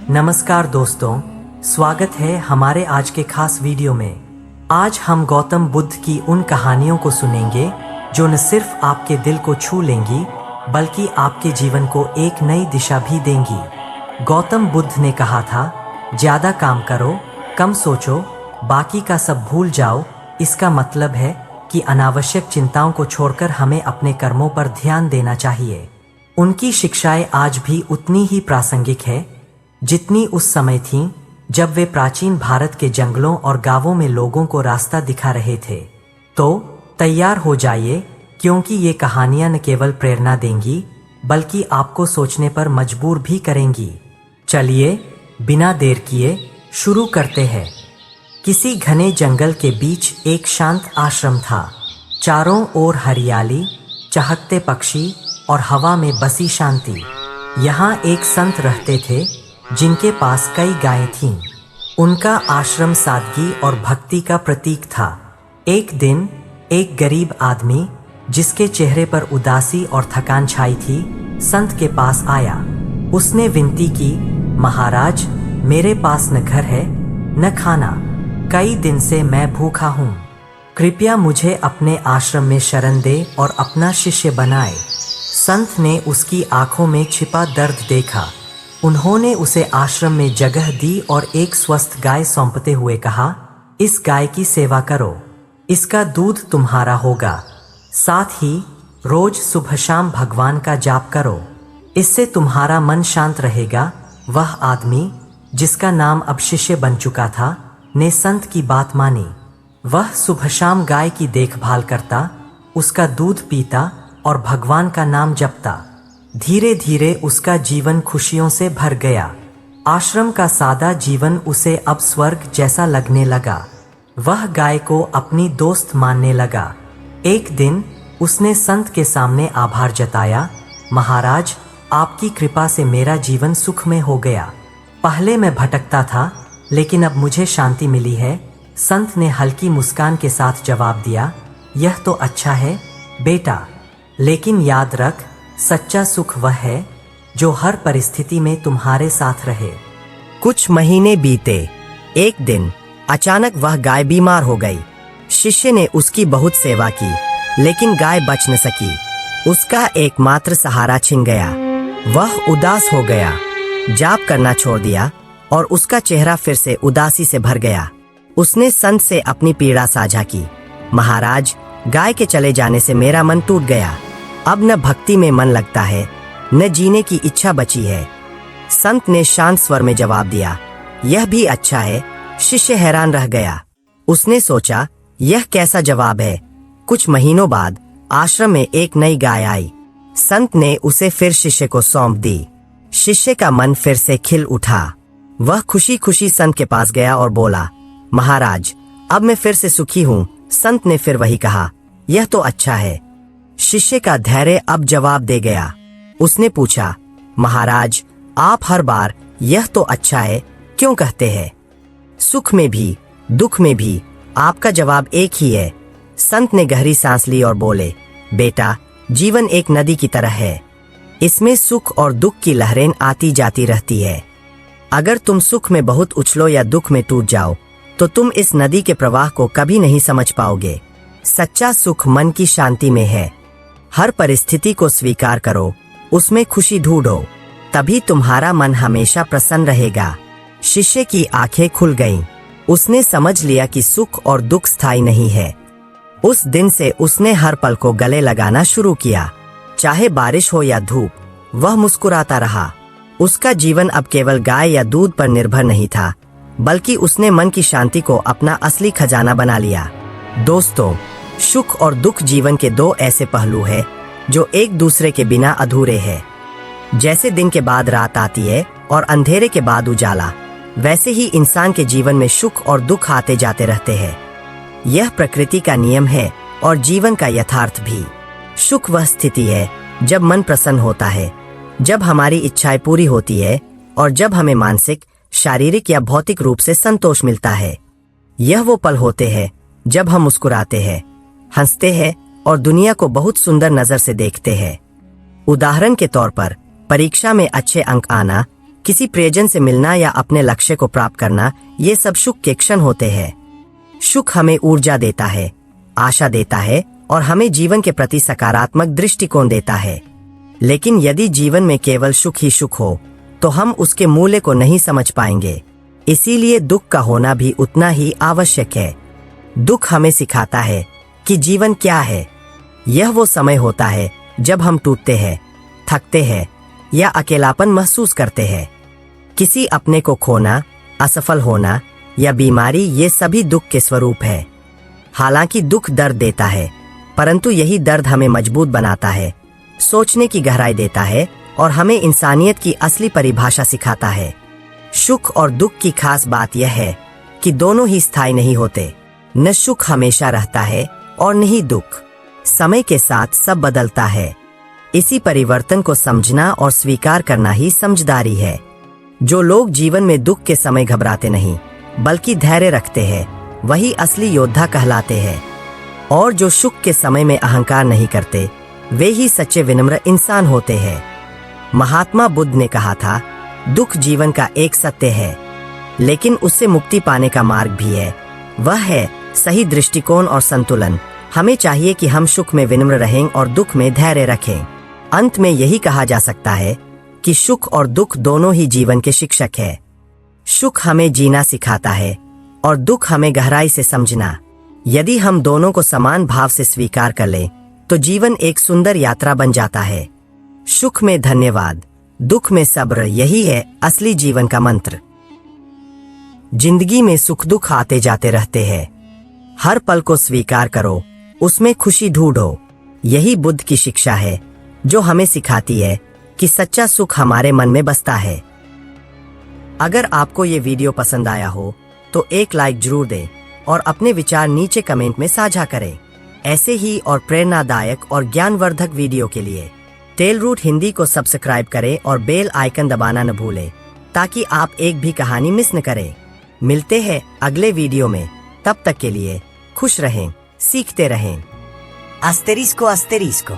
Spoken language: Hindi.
नमस्कार दोस्तों, स्वागत है हमारे आज के खास वीडियो में। आज हम गौतम बुद्ध की उन कहानियों को सुनेंगे जो न सिर्फ आपके दिल को छू लेंगी बल्कि आपके जीवन को एक नई दिशा भी देंगी। गौतम बुद्ध ने कहा था, ज़्यादा काम करो, कम सोचो, बाकी का सब भूल जाओ। इसका मतलब है कि अनावश्यक चिंताओं को छोड़कर हमें अपने कर्मों पर ध्यान देना चाहिए। उनकी शिक्षाएं आज भी उतनी ही प्रासंगिक है जितनी उस समय थीं जब वे प्राचीन भारत के जंगलों और गांवों में लोगों को रास्ता दिखा रहे थे। तो तैयार हो जाइए, क्योंकि ये कहानियां न केवल प्रेरणा देंगी बल्कि आपको सोचने पर मजबूर भी करेंगी। चलिए बिना देर किए शुरू करते हैं। किसी घने जंगल के बीच एक शांत आश्रम था। चारों ओर हरियाली, चहकते पक्षी और हवा में बसी शांति। यहाँ एक संत रहते थे जिनके पास कई गायें थीं। उनका आश्रम सादगी और भक्ति का प्रतीक था। एक दिन एक गरीब आदमी जिसके चेहरे पर उदासी और थकान छाई थी, संत के पास आया। उसने विनती की, महाराज, मेरे पास न घर है न खाना, कई दिन से मैं भूखा हूँ। कृपया मुझे अपने आश्रम में शरण दे और अपना शिष्य बनाए। संत ने उसकी आंखों में छिपा दर्द देखा। उन्होंने उसे आश्रम में जगह दी और एक स्वस्थ गाय सौंपते हुए कहा, इस गाय की सेवा करो, इसका दूध तुम्हारा होगा। साथ ही रोज सुबह शाम भगवान का जाप करो, इससे तुम्हारा मन शांत रहेगा। वह आदमी, जिसका नाम अब शिष्य बन चुका था, ने संत की बात मानी। वह सुबह शाम गाय की देखभाल करता, उसका दूध पीता और भगवान का नाम जपता। धीरे धीरे उसका जीवन खुशियों से भर गया। आश्रम का सादा जीवन उसे अब स्वर्ग जैसा लगने लगा। वह गाय को अपनी दोस्त मानने लगा। एक दिन उसने संत के सामने आभार जताया, महाराज, आपकी कृपा से मेरा जीवन सुखमय हो गया। पहले मैं भटकता था, लेकिन अब मुझे शांति मिली है। संत ने हल्की मुस्कान के साथ जवाब दिया, यह तो अच्छा है बेटा, लेकिन याद रख, सच्चा सुख वह है जो हर परिस्थिति में तुम्हारे साथ रहे। कुछ महीने बीते। एक दिन अचानक वह गाय बीमार हो गई। शिष्य ने उसकी बहुत सेवा की, लेकिन गाय बच न सकी। उसका एकमात्र सहारा छिन गया। वह उदास हो गया, जाप करना छोड़ दिया और उसका चेहरा फिर से उदासी से भर गया। उसने संत से अपनी पीड़ा साझा की, महाराज, गाय के चले जाने से मेरा मन टूट गया। अब न भक्ति में मन लगता है, न जीने की इच्छा बची है। संत ने शांत स्वर में जवाब दिया, यह भी अच्छा है। शिष्य हैरान रह गया। उसने सोचा, यह कैसा जवाब है। कुछ महीनों बाद आश्रम में एक नई गाय आई। संत ने उसे फिर शिष्य को सौंप दी। शिष्य का मन फिर से खिल उठा। वह खुशी खुशी संत के पास गया और बोला, महाराज, अब मैं फिर से सुखी हूँ। संत ने फिर वही कहा, यह तो अच्छा है। शिष्य का धैर्य अब जवाब दे गया। उसने पूछा, महाराज, आप हर बार यह तो अच्छा है क्यों कहते हैं? सुख में भी दुख में भी आपका जवाब एक ही है। संत ने गहरी सांस ली और बोले, बेटा, जीवन एक नदी की तरह है। इसमें सुख और दुख की लहरें आती जाती रहती है। अगर तुम सुख में बहुत उछलो या दुख में टूट जाओ तो तुम इस नदी के प्रवाह को कभी नहीं समझ पाओगे। सच्चा सुख मन की शांति में है। हर परिस्थिति को स्वीकार करो, उसमें खुशी ढूंढो, तभी तुम्हारा मन हमेशा प्रसन्न रहेगा। शिष्य की आंखें खुल गईं। उसने समझ लिया कि सुख और दुख स्थायी नहीं है। उस दिन से उसने हर पल को गले लगाना शुरू किया। चाहे बारिश हो या धूप, वह मुस्कुराता रहा। उसका जीवन अब केवल गाय या दूध पर निर्भर नहीं था, बल्कि उसने मन की शांति को अपना असली खजाना बना लिया। दोस्तों, सुख और दुख जीवन के दो ऐसे पहलू हैं जो एक दूसरे के बिना अधूरे हैं। जैसे दिन के बाद रात आती है और अंधेरे के बाद उजाला, वैसे ही इंसान के जीवन में सुख और दुख आते जाते रहते हैं। यह प्रकृति का नियम है और जीवन का यथार्थ भी। सुख वह स्थिति है जब मन प्रसन्न होता है, जब हमारी इच्छाएं पूरी होती है और जब हमें मानसिक, शारीरिक या भौतिक रूप से संतोष मिलता है। यह वो पल होते हैं जब हम मुस्कुराते हैं, हंसते हैं और दुनिया को बहुत सुंदर नजर से देखते हैं। उदाहरण के तौर पर, परीक्षा में अच्छे अंक आना किसी प्रियजन से मिलना या अपने लक्ष्य को प्राप्त करना, ये सब सुख के क्षण होते हैं। सुख हमें ऊर्जा देता है, आशा देता है और हमें जीवन के प्रति सकारात्मक दृष्टिकोण देता है। लेकिन यदि जीवन में केवल सुख ही सुख हो तो हम उसके मूल्य को नहीं समझ पाएंगे। इसीलिए दुख का होना भी उतना ही आवश्यक है। दुख हमें सिखाता है कि जीवन क्या है। यह वो समय होता है जब हम टूटते हैं, थकते हैं या अकेलापन महसूस करते हैं। किसी अपने को खोना, असफल होना या बीमारी, ये सभी दुख के स्वरूप है। हालांकि दुख दर्द देता है, परंतु यही दर्द हमें मजबूत बनाता है, सोचने की गहराई देता है और हमें इंसानियत की असली परिभाषा सिखाता है। सुख और दुख की खास बात यह है कि दोनों ही स्थायी नहीं होते। न सुख हमेशा रहता है और न ही दुख। समय के साथ सब बदलता है। इसी परिवर्तन को समझना और स्वीकार करना ही समझदारी है। जो लोग जीवन में दुख के समय घबराते नहीं बल्कि धैर्य रखते हैं, वही असली योद्धा कहलाते हैं। और जो सुख के समय में अहंकार नहीं करते, वे ही सच्चे विनम्र इंसान होते हैं। महात्मा बुद्ध ने कहा था, दुख जीवन का एक सत्य है, लेकिन उससे मुक्ति पाने का मार्ग भी है। वह है सही दृष्टिकोण और संतुलन। हमें चाहिए कि हम सुख में विनम्र रहें और दुख में धैर्य रखें। अंत में यही कहा जा सकता है कि सुख और दुख दोनों ही जीवन के शिक्षक है। सुख हमें जीना सिखाता है और दुख हमें गहराई से समझना। यदि हम दोनों को समान भाव से स्वीकार कर लें तो जीवन एक सुंदर यात्रा बन जाता है। सुख में धन्यवाद, दुख में सब्र, यही है असली जीवन का मंत्र। जिंदगी में सुख दुख आते जाते रहते हैं। हर पल को स्वीकार करो, उसमें खुशी ढूंढो। यही बुद्ध की शिक्षा है जो हमें सिखाती है कि सच्चा सुख हमारे मन में बसता है। अगर आपको ये वीडियो पसंद आया हो तो एक लाइक जरूर दें और अपने विचार नीचे कमेंट में साझा करें। ऐसे ही और प्रेरणादायक और ज्ञानवर्धक वीडियो के लिए टेल रूट हिंदी को सब्सक्राइब करें और बेल आइकन दबाना न भूलें ताकि आप एक भी कहानी मिस न करें। मिलते हैं अगले वीडियो में। तब तक के लिए खुश रहें, सीखते रहें। Asterisco, asterisco.